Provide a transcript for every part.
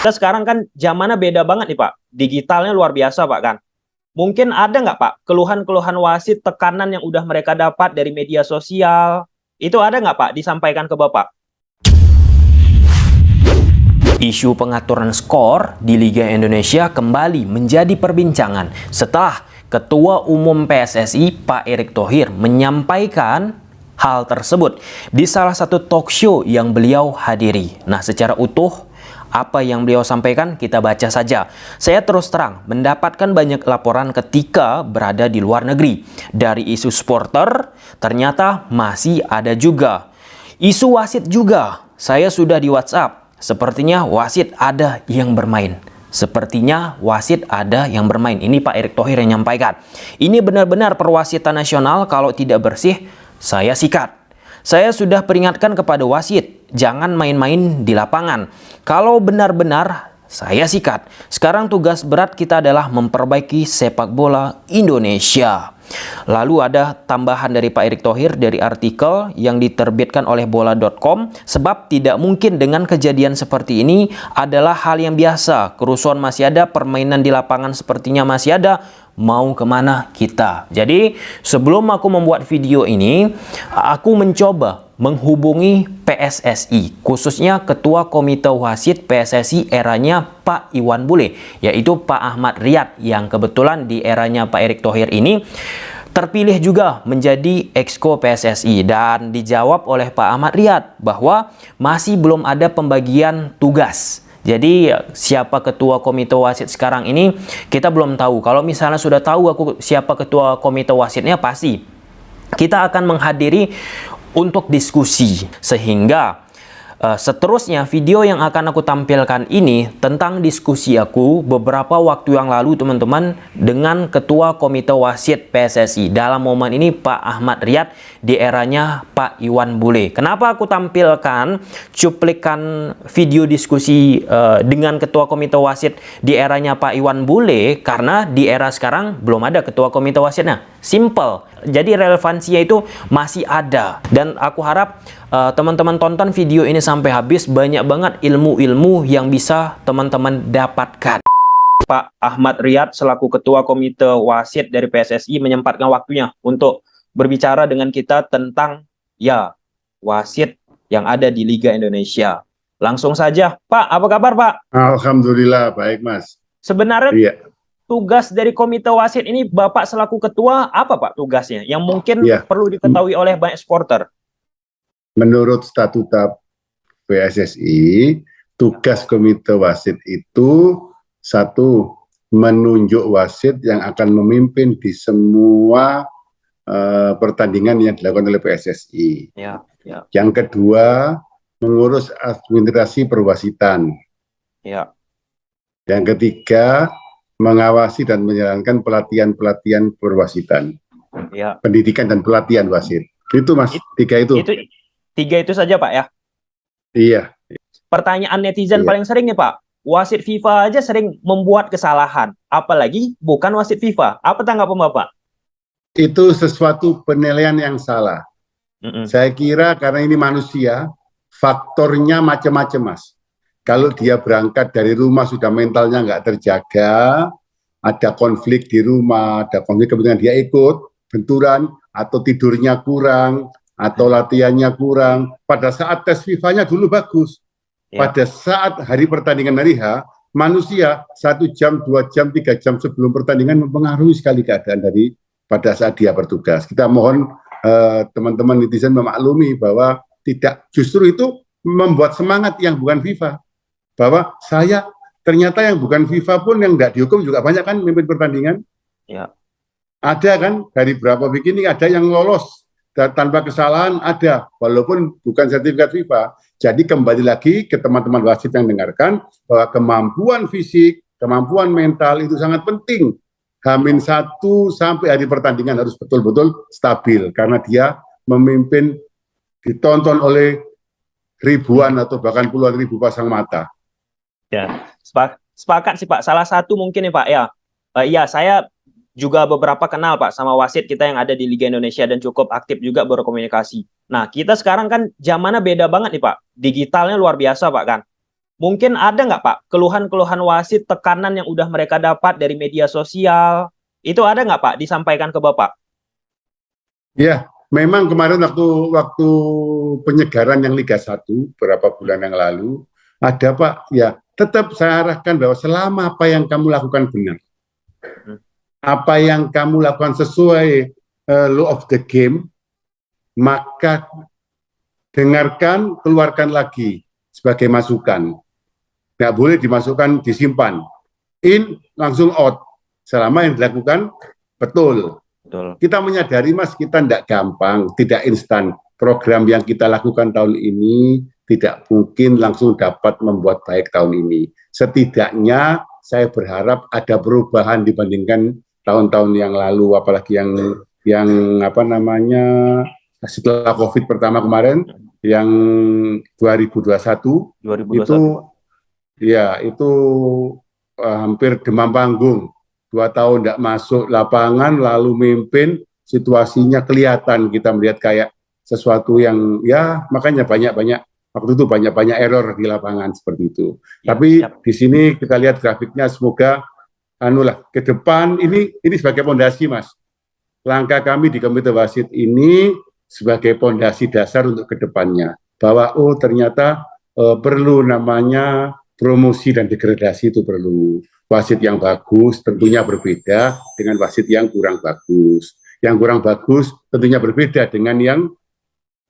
Kita sekarang kan zamannya beda banget nih Pak. Digitalnya luar biasa Pak kan. Mungkin ada nggak Pak keluhan-keluhan wasit, tekanan yang udah mereka dapat dari media sosial? Itu ada nggak Pak disampaikan ke Bapak? Isu pengaturan skor di Liga Indonesia kembali menjadi perbincangan setelah Ketua Umum PSSI Pak Erick Thohir menyampaikan hal tersebut di salah satu talk show yang beliau hadiri. Nah, secara utuh apa yang beliau sampaikan kita baca saja. Saya terus terang mendapatkan banyak laporan ketika berada di luar negeri. Dari isu supporter ternyata masih ada juga isu wasit juga. Saya sudah di WhatsApp. Sepertinya wasit ada yang bermain. Sepertinya wasit ada yang bermain. Ini Pak Erick Thohir yang menyampaikan. Ini benar-benar perwasitan nasional, kalau tidak bersih, saya sikat. Saya sudah peringatkan kepada wasit, jangan main-main di lapangan. Kalau benar-benar, saya sikat. Sekarang tugas berat kita adalah memperbaiki sepak bola Indonesia. Lalu ada tambahan dari Pak Erick Thohir dari artikel yang diterbitkan oleh bola.com, sebab tidak mungkin dengan kejadian seperti ini adalah hal yang biasa. Kerusuhan masih ada, permainan di lapangan sepertinya masih ada. Mau kemana kita? Jadi sebelum aku membuat video ini, aku mencoba menghubungi PSSI, khususnya Ketua Komite Wasit PSSI eranya Pak Iwan Bule, yaitu Pak Ahmad Riyad, yang kebetulan di eranya Pak Erick Thohir ini terpilih juga menjadi Exco PSSI, dan dijawab oleh Pak Ahmad Riyad bahwa masih belum ada pembagian tugas. Jadi siapa ketua komite wasit sekarang ini kita belum tahu. Kalau misalnya sudah tahu aku siapa ketua komite wasitnya, pasti kita akan menghadiri untuk diskusi. Sehingga seterusnya video yang akan aku tampilkan ini tentang diskusi aku beberapa waktu yang lalu teman-teman dengan Ketua Komite Wasit PSSI. Dalam momen ini Pak Ahmad Riyad di eranya Pak Iwan Bule. Kenapa aku tampilkan cuplikan video diskusi dengan Ketua Komite Wasit di eranya Pak Iwan Bule? Karena di era sekarang belum ada Ketua Komite Wasitnya. Simple. Jadi relevansinya itu masih ada. Dan aku harap teman-teman tonton video ini sampai habis. Banyak banget ilmu-ilmu yang bisa teman-teman dapatkan. Pak Ahmad Riyad selaku Ketua Komite Wasit dari PSSI menyempatkan waktunya untuk berbicara dengan kita tentang wasit yang ada di Liga Indonesia. Langsung saja, Pak, apa kabar Pak? Alhamdulillah, baik Mas. Sebenarnya tugas dari Komite Wasit ini Bapak selaku Ketua apa Pak tugasnya? Yang mungkin perlu diketahui oleh banyak supporter. Menurut statuta PSSI, tugas Komite Wasit itu satu, menunjuk wasit yang akan memimpin di semua pertandingan yang dilakukan oleh PSSI. Yang kedua, mengurus administrasi perwasitan. Yang ketiga, mengawasi dan menjalankan pelatihan-pelatihan perwasitan. Pendidikan dan pelatihan wasit. Itu Mas, tiga itu. Tiga itu saja Pak ya? Iya. Pertanyaan netizen paling sering nih Pak, wasit FIFA aja sering membuat kesalahan, apalagi bukan wasit FIFA. Apa tanggapan Bapak? Itu sesuatu penilaian yang salah. Saya kira karena ini manusia, faktornya macam-macam Mas. Kalau dia berangkat dari rumah sudah mentalnya nggak terjaga, ada konflik di rumah, ada konflik kemudian dia ikut benturan, atau tidurnya kurang, atau latihannya kurang. Pada saat tes FIFA-nya dulu bagus. Pada saat hari pertandingan hari H, manusia 1 jam, 2 jam, 3 jam sebelum pertandingan mempengaruhi sekali keadaan dari pada saat dia bertugas. Kita mohon teman-teman netizen memaklumi bahwa tidak, justru itu membuat semangat yang bukan FIFA. Bahwa saya ternyata yang bukan FIFA pun yang nggak dihukum juga banyak kan memimpin pertandingan. Ada kan dari berapa beginning ada yang lolos tanpa kesalahan, ada walaupun bukan sertifikat FIFA. Jadi kembali lagi ke teman-teman wasit yang dengarkan bahwa kemampuan fisik, kemampuan mental itu sangat penting. H-1 sampai hari pertandingan harus betul-betul stabil karena dia memimpin ditonton oleh ribuan atau bahkan puluhan ribu pasang mata. Sepakat sih Pak. Salah satu mungkin nih Pak saya juga beberapa kenal Pak sama wasit kita yang ada di Liga Indonesia dan cukup aktif juga berkomunikasi. Nah, kita sekarang kan zamannya beda banget nih Pak. Digitalnya luar biasa Pak kan. mungkin ada nggak Pak keluhan-keluhan wasit, tekanan yang udah mereka dapat dari media sosial, itu ada nggak Pak disampaikan ke Bapak? Ya, memang kemarin waktu penyegaran yang Liga 1 beberapa bulan yang lalu ada Pak, ya tetap saya arahkan bahwa selama apa yang kamu lakukan benar, apa yang kamu lakukan sesuai law of the game, maka dengarkan, keluarkan lagi sebagai masukan. Nggak boleh dimasukkan, disimpan. In, langsung out. Selama yang dilakukan betul. Betul. Kita menyadari Mas, kita tidak gampang, tidak instan. Program yang kita lakukan tahun ini tidak mungkin langsung dapat membuat baik tahun ini. Setidaknya saya berharap ada perubahan dibandingkan tahun-tahun yang lalu, apalagi yang apa namanya setelah COVID pertama kemarin, yang 2021. Itu ya itu hampir demam panggung. 2 tahun tidak masuk lapangan, lalu mimpin, situasinya kelihatan, kita melihat kayak sesuatu yang ya makanya banyak-banyak waktu itu banyak-banyak error di lapangan seperti itu. Ya, tapi di sini kita lihat grafiknya, semoga ke depan ini sebagai pondasi Mas. Langkah kami di Komite Wasit ini sebagai pondasi dasar untuk kedepannya, bahwa ternyata perlu namanya promosi dan degradasi, itu perlu. Wasit yang bagus tentunya berbeda dengan wasit yang kurang bagus. Yang kurang bagus tentunya berbeda dengan yang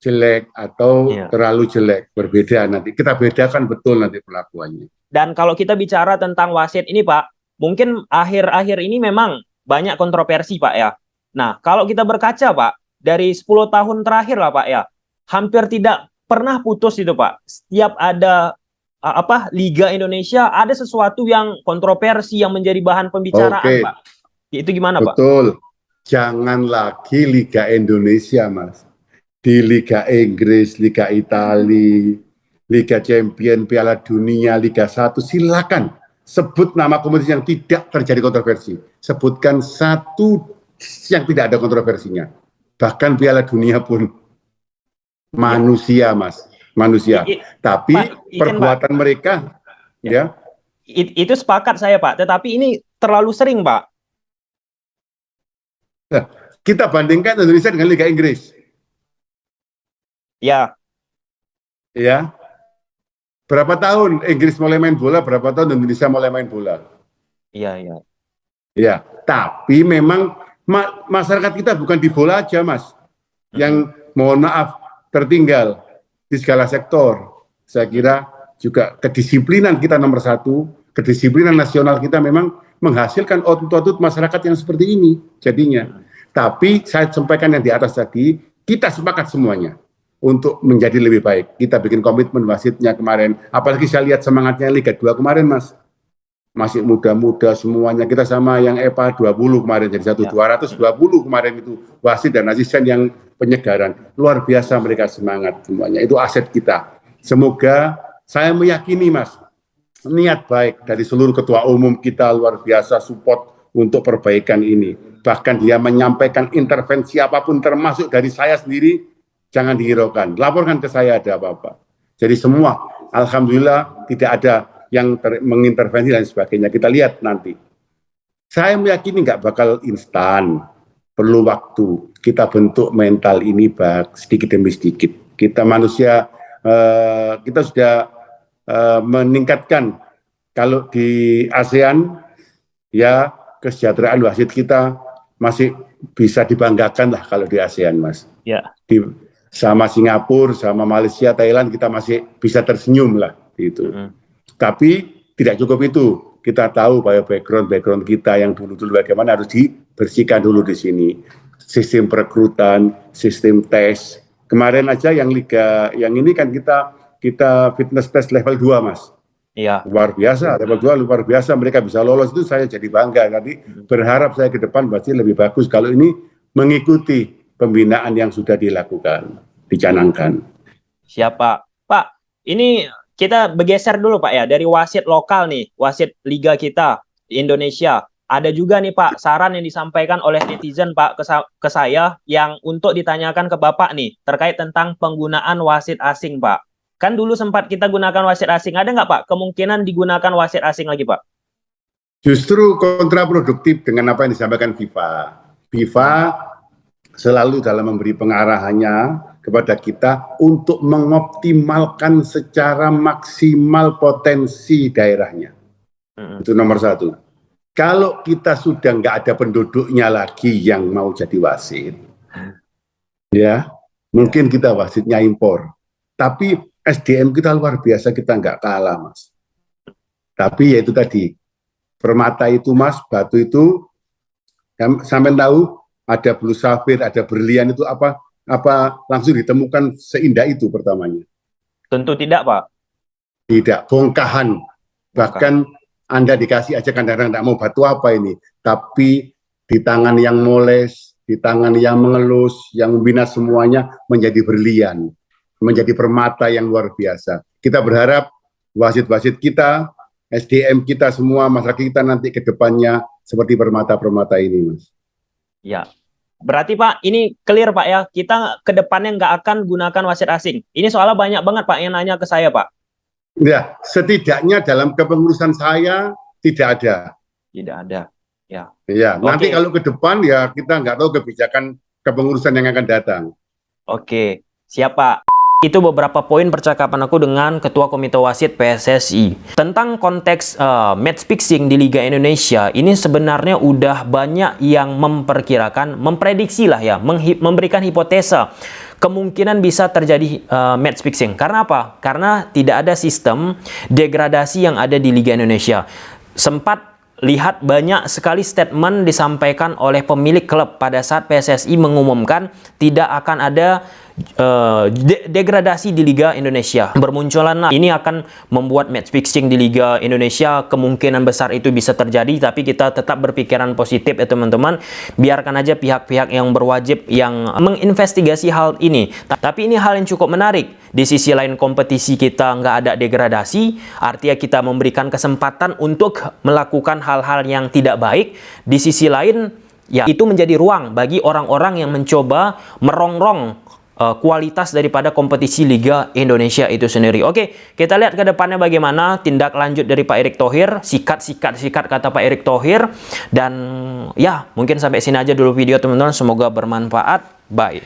jelek atau terlalu jelek, berbeda. Nanti kita bedakan betul nanti perlakuannya. Dan kalau kita bicara tentang wasit ini Pak, mungkin akhir-akhir ini memang banyak kontroversi Pak ya. Nah, kalau kita berkaca Pak, dari 10 tahun terakhir lah Pak ya, hampir tidak pernah putus itu Pak. Setiap ada Liga Indonesia ada sesuatu yang kontroversi yang menjadi bahan pembicaraan Pak. Itu gimana Pak? Betul. Jangan lagi Liga Indonesia Mas. Di Liga Inggris, Liga Italia, Liga Champion, Piala Dunia, Liga 1, silakan sebut nama kompetisi yang tidak terjadi kontroversi. Sebutkan satu yang tidak ada kontroversinya. Bahkan Piala Dunia pun manusia Mas, manusia. Tapi Pak, perbuatan Pak, mereka ya. Itu sepakat saya Pak, tetapi ini terlalu sering Pak. Nah, kita bandingkan Indonesia dengan Liga Inggris. Ya. Ya. Berapa tahun Inggris mulai main bola, berapa tahun Indonesia mulai main bola? Iya, iya. Ya, tapi memang masyarakat kita bukan di bola aja, Mas. Yang mohon maaf tertinggal di segala sektor. Saya kira juga kedisiplinan kita nomor 1, kedisiplinan nasional kita memang menghasilkan output masyarakat yang seperti ini jadinya. Tapi saya sampaikan yang di atas tadi, kita sepakat semuanya untuk menjadi lebih baik. Kita bikin komitmen wasitnya kemarin, apalagi saya lihat semangatnya Liga 2 kemarin Mas. Masih muda-muda semuanya, kita sama yang EPA 20 kemarin, jadi 220 kemarin itu wasit dan asisten yang penyegaran. Luar biasa mereka semangat semuanya, itu aset kita. Semoga, saya meyakini Mas, niat baik dari seluruh ketua umum kita luar biasa support untuk perbaikan ini. Bahkan dia menyampaikan intervensi apapun termasuk dari saya sendiri, jangan dihiraukan, laporkan ke saya ada apa-apa. Jadi semua, alhamdulillah tidak ada yang mengintervensi dan sebagainya. Kita lihat nanti. Saya meyakini nggak bakal instan, perlu waktu. Kita bentuk mental ini sedikit demi sedikit. Kita manusia, kita sudah meningkatkan. Kalau di ASEAN, ya kesejahteraan wasit kita masih bisa dibanggakan lah kalau di ASEAN, Mas. Ya. Sama Singapura, sama Malaysia, Thailand, kita masih bisa tersenyum lah gitu. Tapi tidak cukup itu. Kita tahu bahwa background kita yang dulu-dulu bagaimana harus dibersihkan dulu di sini. Sistem perekrutan, sistem tes. Kemarin aja yang liga yang ini kan kita fitness test level 2, Mas. Iya. Luar biasa, level 2 luar biasa, mereka bisa lolos, itu saya jadi bangga. Nanti berharap saya ke depan pasti lebih bagus kalau ini mengikuti pembinaan yang sudah dilakukan, dicanangkan. Siapa? Pak, ini kita bergeser dulu Pak ya, dari wasit lokal nih, wasit liga kita di Indonesia. Ada juga nih Pak, saran yang disampaikan oleh netizen Pak ke saya yang untuk ditanyakan ke Bapak nih, terkait tentang penggunaan wasit asing Pak. Kan dulu sempat kita gunakan wasit asing. Ada nggak Pak kemungkinan digunakan wasit asing lagi Pak? Justru kontraproduktif dengan apa yang disampaikan FIFA. FIFA selalu dalam memberi pengarahannya kepada kita untuk mengoptimalkan secara maksimal potensi daerahnya. Itu nomor satu. Kalau kita sudah nggak ada penduduknya lagi yang mau jadi wasit, ya mungkin kita wasitnya impor. Tapi SDM kita luar biasa, kita nggak kalah, Mas. Tapi ya itu tadi, permata itu, Mas, batu itu, sampai tahu ada blue sapphire, ada berlian itu apa langsung ditemukan seindah itu pertamanya? Tentu tidak, Pak. Tidak, bongkahan. Bahkan Anda dikasih aja kadang-kadang nggak mau batu apa ini, tapi di tangan yang moles, di tangan yang mengelus, yang membina semuanya menjadi berlian, menjadi permata yang luar biasa. Kita berharap wasit-wasit kita, SDM kita semua, masyarakat kita nanti ke depannya seperti permata-permata ini, Mas. Ya, berarti Pak, ini clear Pak ya, kita ke depannya nggak akan gunakan wasit asing. Ini soalnya banyak banget Pak yang nanya ke saya Pak. Ya, setidaknya dalam kepengurusan saya tidak ada. Tidak ada, ya. Ya, nanti kalau ke depan ya kita nggak tahu kebijakan kepengurusan yang akan datang. Oke, siap Pak. Itu beberapa poin percakapan aku dengan Ketua Komite Wasit PSSI. Tentang konteks match fixing di Liga Indonesia, ini sebenarnya udah banyak yang memperkirakan, memprediksi lah ya, memberikan hipotesa kemungkinan bisa terjadi match fixing. Karena apa? Karena tidak ada sistem degradasi yang ada di Liga Indonesia. Sempat lihat banyak sekali statement disampaikan oleh pemilik klub pada saat PSSI mengumumkan tidak akan ada degradasi di Liga Indonesia. Bermunculan ini akan membuat match fixing di Liga Indonesia, kemungkinan besar itu bisa terjadi, tapi kita tetap berpikiran positif ya teman-teman. Biarkan aja pihak-pihak yang berwajib yang menginvestigasi hal ini. Tapi ini hal yang cukup menarik. Di sisi lain kompetisi kita nggak ada degradasi, artinya kita memberikan kesempatan untuk melakukan hal-hal yang tidak baik. Di sisi lain, ya itu menjadi ruang bagi orang-orang yang mencoba merongrong kualitas daripada kompetisi Liga Indonesia itu sendiri. Oke, kita lihat ke depannya bagaimana tindak lanjut dari Pak Erick Thohir, sikat kata Pak Erick Thohir. Dan ya, mungkin sampai sini aja dulu video teman-teman, semoga bermanfaat. Bye.